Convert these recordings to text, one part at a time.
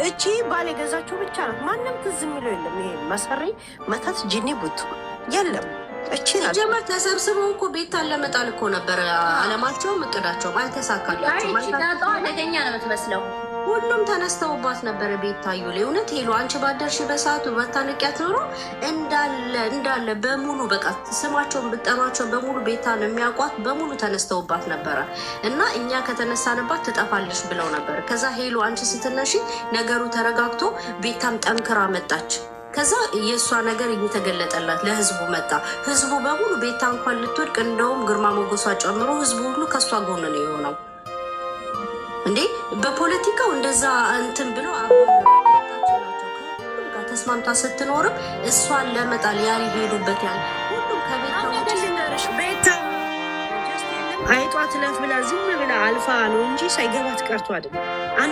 እቺ ባል የገዛችው ብቻ ናት። ማንም ትዝ የሚለው የለም። ይሄ መሰሪ መተት ጅኒ ቡቱ የለም። እቺ ናት ጀመር ተሰብስበው እኮ ቤታን ለመጣል እኮ ነበር አለማቸውም እቅዳቸውም አልተሳካላቸውም። አደገኛ ነው የምትመስለው። ሁሉም ተነስተውባት ነበረ። ቤታዩ ለእውነት ሄሎ አንቺ ባደርሽ በሰዓቱ ባታነቂያት ኖሮ እንዳለ በሙሉ በቃ ስማቸውን ብጠሯቸው በሙሉ ቤታን የሚያውቋት በሙሉ ተነስተውባት ነበረ እና እኛ ከተነሳንባት ትጠፋለች ብለው ነበር። ከዛ ሄሎ አንቺ ስትነሺ ነገሩ ተረጋግቶ ቤታም ጠንክራ መጣች። ከዛ የእሷ ነገር እየተገለጠላት ለህዝቡ መጣ። ህዝቡ በሙሉ ቤታ እንኳን ልትወድቅ እንደውም ግርማ ሞገሷ ጨምሮ ህዝቡ ሁሉ ከእሷ ጎን ነው የሆነው። እንዴ በፖለቲካው እንደዛ እንትን ብሎ ተስማምታ ስትኖርም እሷን ለመጣል ያል ሄዱበት ያለ ሁሉም ቤታ አይጧት ለፍ ብላ ዝም ብላ አልፋ ነው እንጂ ሳይገባት ቀርቶ አይደለም።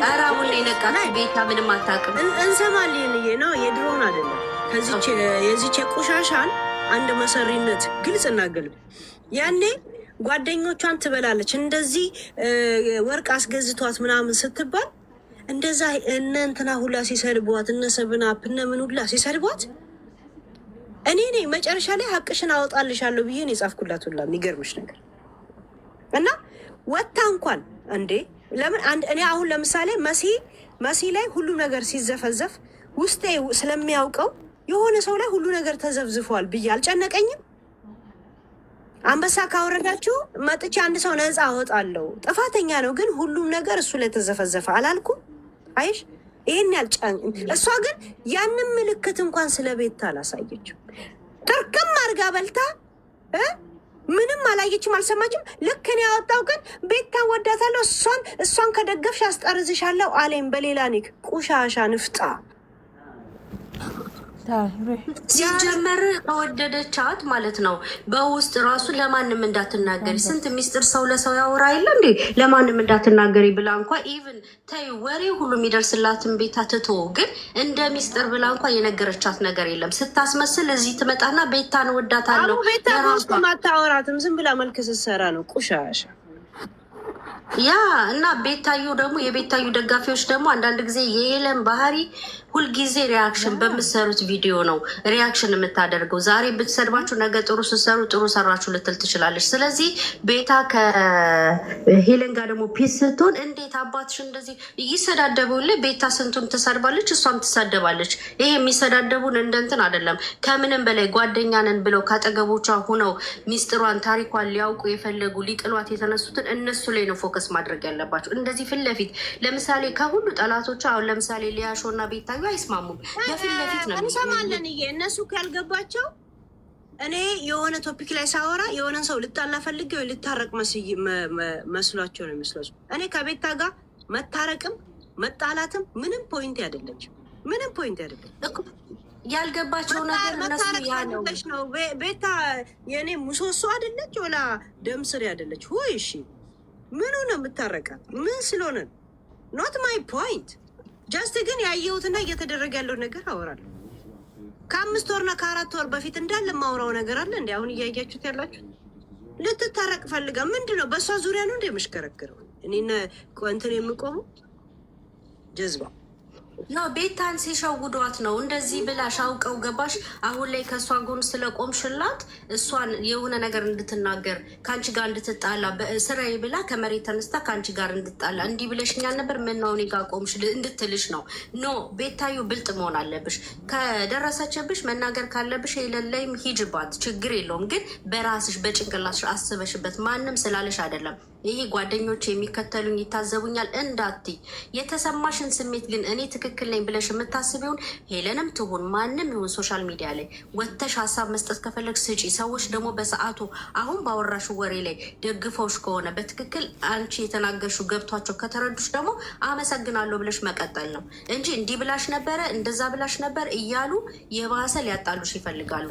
አራውን ነቃና ቤታ ምንም አታውቅም። እንሰማለን ነው የድሮን አይደለም። ከዚች የዚች ቆሻሻን አንድ መሰሪነት ግልጽ እናገልብ ያኔ ጓደኞቿን ትበላለች። እንደዚህ ወርቅ አስገዝቷት ምናምን ስትባል እንደዛ እነ እንትና ሁላ ሲሰድቧት እነ ሰብናፕ እነ ምን ሁላ ሲሰድቧት እኔ ነኝ መጨረሻ ላይ ሀቅሽን አወጣልሻለሁ ብዬ ነው የጻፍኩላት ሁላ። የሚገርምሽ ነገር እና ወጣ እንኳን እንዴ ለምን አንድ እኔ አሁን ለምሳሌ መሲ ላይ ሁሉ ነገር ሲዘፈዘፍ ውስጤ ስለሚያውቀው የሆነ ሰው ላይ ሁሉ ነገር ተዘፍዝፏል ብዬ አልጨነቀኝም። አንበሳ ካወረዳችሁ መጥቼ አንድ ሰው ነፃ አወጣለሁ። ጥፋተኛ ነው ግን ሁሉም ነገር እሱ ላይ ተዘፈዘፈ አላልኩም። አይሽ ይሄን ያልጫን እሷ ግን ያንን ምልክት እንኳን ስለ ቤታ አላሳየችም። ጥርቅም አድርጋ በልታ ምንም አላየችም፣ አልሰማችም። ልክ ነው ያወጣው ግን ቤታ ወዳታለሁ እሷን ከደገፍሽ አስጠርዝሻለሁ አለኝ በሌላ ኒክ ቁሻሻ ንፍጣ ሲጀመር ከወደደቻት ማለት ነው በውስጥ ራሱ ለማንም እንዳትናገሪ ስንት ሚስጥር ሰው ለሰው ያወራ የለ እንዴ ለማንም እንዳትናገሪ ብላ እንኳ ኢቭን ተይ ወሬ ሁሉ የሚደርስላትን ቤታ ትቶ ግን እንደ ሚስጥር ብላ እንኳ የነገረቻት ነገር የለም። ስታስመስል እዚህ ትመጣና ቤታን ወዳታለሁ ቤታ በውስጥ ማታወራትም ዝም ብላ መልክ ስትሰራ ነው ቁሻሻ ያ እና ቤታዩ ደግሞ የቤታዩ ደጋፊዎች ደግሞ አንዳንድ ጊዜ የሄለን ባህሪ ሁልጊዜ ሪያክሽን በምትሰሩት ቪዲዮ ነው ሪያክሽን የምታደርገው። ዛሬ ብትሰድባችሁ ነገ ጥሩ ስትሰሩ ጥሩ ሰራችሁ ልትል ትችላለች። ስለዚህ ቤታ ከሄለን ጋር ደግሞ ፒስ ስትሆን እንዴት አባትሽ እንደዚህ ይሰዳደቡልህ? ቤታ ስንቱን ትሰድባለች፣ እሷም ትሳደባለች። ይሄ የሚሰዳደቡን እንደንትን አይደለም። ከምንም በላይ ጓደኛንን ብለው ካጠገቦቿ ሁነው ሚስጥሯን ታሪኳን ሊያውቁ የፈለጉ ሊጥሏት የተነሱትን እነሱ ላይ ነው ፎከስ ማድረግ ያለባቸው። እንደዚህ ፊት ለፊት ለምሳሌ ከሁሉ ጠላቶቿ አሁን ለምሳሌ ሊያሾና ቤታ አይስማሙም። በፊት ለፊት ነው እንሰማለን። እነሱ ካልገባቸው እኔ የሆነ ቶፒክ ላይ ሳወራ የሆነን ሰው ልጣላ ፈልጌ ወይ ልታረቅ መስሏቸው ነው የሚመስላቸው። እኔ ከቤታ ጋር መታረቅም መጣላትም ምንም ፖይንት አይደለችም። ምንም ፖይንት አይደለም። ያልገባቸው ነገር እነሱ ያ ነው። ቤታ የኔ ሙሶሶ አይደለች ወላ ደም ስር አይደለች ሆይ እሺ ምኑ ነው የምታረቃት? ምን ስለሆነ ኖት ማይ ፖይንት። ጀስት ግን ያየሁትና እየተደረገ ያለው ነገር አወራለሁ። ከ5 ወርና ከ4 ወር በፊት እንዳለ ማውራው ነገር አለ እንዴ? አሁን እያያችሁት ያላችሁ ልትታረቅ ፈልጋ ምንድነው? በእሷ ዙሪያ ነው እንደ የምሽከረክረው እኔና እንትን የምቆሙ ጀዝባ ነው። ቤታን ሲሸውዷት ነው እንደዚህ ብላሽ አውቀው ገባሽ። አሁን ላይ ከእሷ ጎን ስለቆምሽላት እሷን የሆነ ነገር እንድትናገር ከአንቺ ጋር እንድትጣላ ስራዬ ብላ ከመሬት ተነስታ ከአንቺ ጋር እንድትጣላ እንዲህ ብለሽኛል ነበር ምነው እኔ ጋር ቆምሽ እንድትልሽ ነው። ኖ ቤታዩ ብልጥ መሆን አለብሽ። ከደረሰችብሽ መናገር ካለብሽ የሌለይም ሂጅባት፣ ችግር የለውም። ግን በራስሽ በጭንቅላትሽ አስበሽበት ማንም ስላለሽ አይደለም። ይሄ ጓደኞች የሚከተሉኝ ይታዘቡኛል እንዳትይ። የተሰማሽን ስሜት ግን እኔ ትክክል ነኝ ብለሽ የምታስቢውን ሄለንም ትሁን ማንም ይሁን ሶሻል ሚዲያ ላይ ወተሽ ሀሳብ መስጠት ከፈለግ ስጪ። ሰዎች ደግሞ በሰዓቱ አሁን ባወራሽው ወሬ ላይ ደግፈውሽ ከሆነ በትክክል አንቺ የተናገርሽው ገብቷቸው ከተረዱሽ ደግሞ አመሰግናለሁ ብለሽ መቀጠል ነው እንጂ እንዲህ ብላሽ ነበረ እንደዛ ብላሽ ነበር እያሉ የባሰ ሊያጣሉሽ ይፈልጋሉ።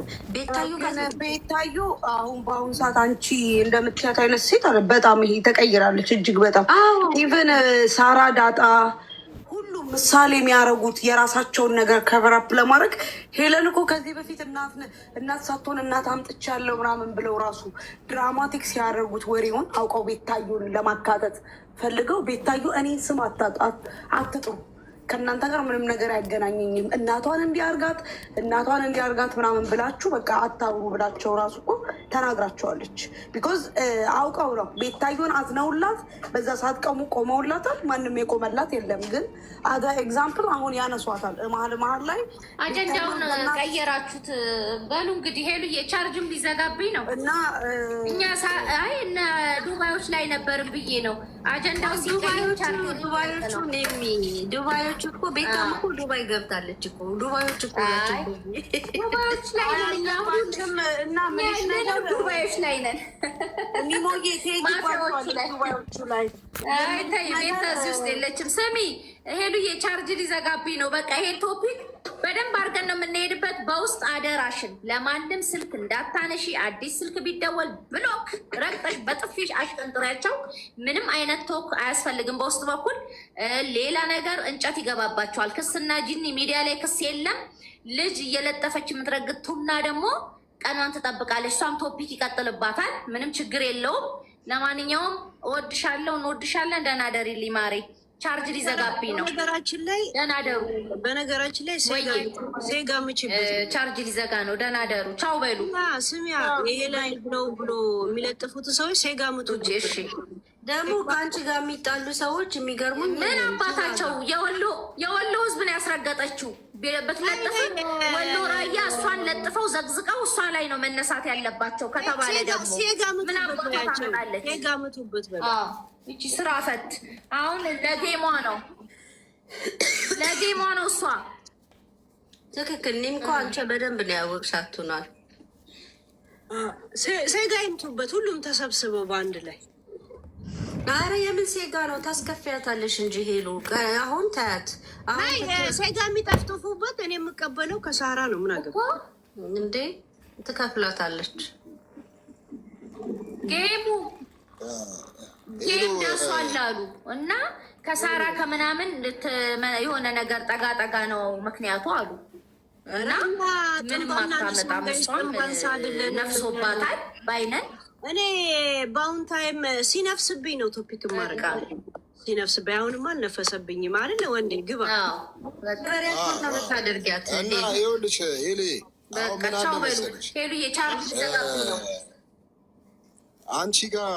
ቤታዩ አሁን በአሁኑ ሰዓት አንቺ እንደምትያት አይነት ሴት በጣም ይሄ ተቀይራለች እጅግ በጣም ኢቨን ሳራ ዳጣ ሁሉም ምሳሌ የሚያደርጉት የራሳቸውን ነገር ከቨራፕ ለማድረግ ሄለን እኮ ከዚህ በፊት እናት ሳትሆን እናት አምጥቻለሁ ምናምን ብለው ራሱ ድራማቲክ ሲያደርጉት ወሬውን አውቀው ቤታዩን ለማካተት ፈልገው ቤታዩ እኔን ስም አትጥሩ ከእናንተ ጋር ምንም ነገር አያገናኘኝም። እናቷን እንዲያርጋት ምናምን ብላችሁ በቃ አታውሩ ብላቸው ራሱ እኮ ተናግራቸዋለች። ቢኮዝ አውቀው ነው ቤታዮን አዝነውላት በዛ ሰዓት ቆመውላታል። ማንም የቆመላት የለም። ግን አዛ ኤግዛምፕል አሁን ያነሷታል መሀል ላይ አጀንዳውን ቀየራችሁት። በሉ እንግዲህ ሄሉ የቻርጅም ሊዘጋብኝ ነው እና እኛ እነ ዱባዮች ላይ ነበር ብዬ ነው አጀንዳው ዱባዮች እኮ ቤታም እኮ ዱባይ ገብታለች እኮ ዱባዮች እኮ ዱባዮች ላይ ነን። ቤታ እዚህ ውስጥ የለችም። ስሚ ሄሉዬ ቻርጅ ሊዘጋብኝ ነው። በቃ ይሄን ቶፒክ በደንብ አድርገን ነው የምንሄድበት። በውስጥ አደራሽን ለማንም ስልክ እንዳታነሺ። አዲስ ስልክ ቢደወል ብሎክ ረግጠሽ በጥፊሽ አሽቀንጥሪያቸው። ምንም አይነት ቶክ አያስፈልግም። በውስጥ በኩል ሌላ ነገር እንጨት ይገባባቸዋል። ክስና ጂኒ ሚዲያ ላይ ክስ የለም። ልጅ እየለጠፈች የምትረግጥ ቱና ደግሞ ቀኗን ትጠብቃለች። እሷም ቶፒክ ይቀጥልባታል። ምንም ችግር የለውም። ለማንኛውም እወድሻለሁ፣ እንወድሻለን። ደህና ደሪ ሊማሬ ቻርጅ ሊዘጋብኝ ነው። በነገራችን ላይ ደህና ደሩ። በነገራችን ላይ ሴጋ ምችበት ቻርጅ ሊዘጋ ነው። ደህና ደሩ። ቻው በሉ። ስሚያ ይሄ ላይ ነው ብሎ የሚለጥፉትን ሰዎች ሴጋ ምጡ። እሺ ደግሞ ከአንቺ ጋር የሚጣሉ ሰዎች የሚገርሙኝ ምን አባታቸው የወሎ ህዝብን ያስረገጠችው በትለጥፍ ወሎ ራያ እሷን ለጥፈው ዘግዝቀው እሷ ላይ ነው መነሳት ያለባቸው ከተባለ ደግሞ ምን አባታለች ሴጋ ምቱበት። ይቺ ስራ ፈት አሁን ለጌሟ ነው እሷ ትክክል። እኔም እኮ አንቺ በደንብ ነው ያወቅሻቱናል። ሴጋ ይምቱበት ሁሉም ተሰብስበው በአንድ ላይ። አረ የምን ሴጋ ነው? ታስከፊያታለሽ እንጂ ሄሉ አሁን ታያት። ሴጋ የሚጠፍጥፉበት እኔ የምቀበለው ከሳራ ነው። ምን አገባ እንዴ? ትከፍላታለች። ጌሙ ጌም ደርሷል አሉ እና ከሳራ ከምናምን የሆነ ነገር ጠጋ ጠጋ ነው ምክንያቱ አሉ እና ምን ማታመጣ መስሏል ነፍሶባታል ባይነን እኔ በአሁን ታይም ሲነፍስብኝ ነው ቶፒክ ማድረግ ሲነፍስብኝ። አሁንም አልነፈሰብኝ ማለት ወንዴ ግባ ታደርጊያት እና ይኸውልሽ ሄሌ በቃቸው በሉ ሄሉ የቻርጅ ዘጋቢ ነው። አንቺ ጋር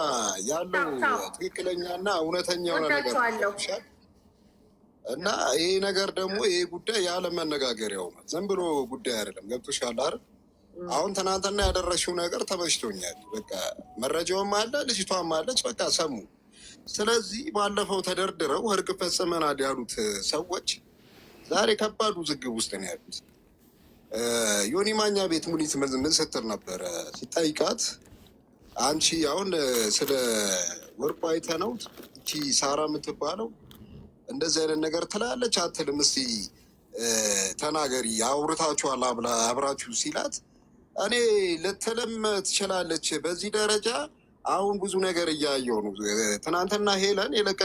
ያለው ትክክለኛና እውነተኛው ነገር እና ይሄ ነገር ደግሞ ይሄ ጉዳይ ያለ መነጋገሪያው ነው። ዝም ብሎ ጉዳይ አይደለም። ገብቶሻል አይደል? አሁን ትናንትና ያደረሽው ነገር ተመችቶኛል። በቃ መረጃውም አለ፣ ልጅቷም አለች። በቃ ሰሙ። ስለዚህ ባለፈው ተደርድረው እርቅ ፈጽመናል ያሉት ሰዎች ዛሬ ከባድ ውዝግብ ውስጥ ነው ያሉት። ዮኒ ማኛ ቤት ሙኒት ምን ስትል ነበረ ሲጠይቃት፣ አንቺ አሁን ስለ ወርቁ አይተነው እቺ ሳራ የምትባለው እንደዚህ አይነት ነገር ትላለች አትልም? እስቲ ተናገሪ፣ አውርታችኋል አብራችሁ ሲላት፣ እኔ ልትልም ትችላለች በዚህ ደረጃ። አሁን ብዙ ነገር እያየው ነው። ትናንትና ሄለን የለቀ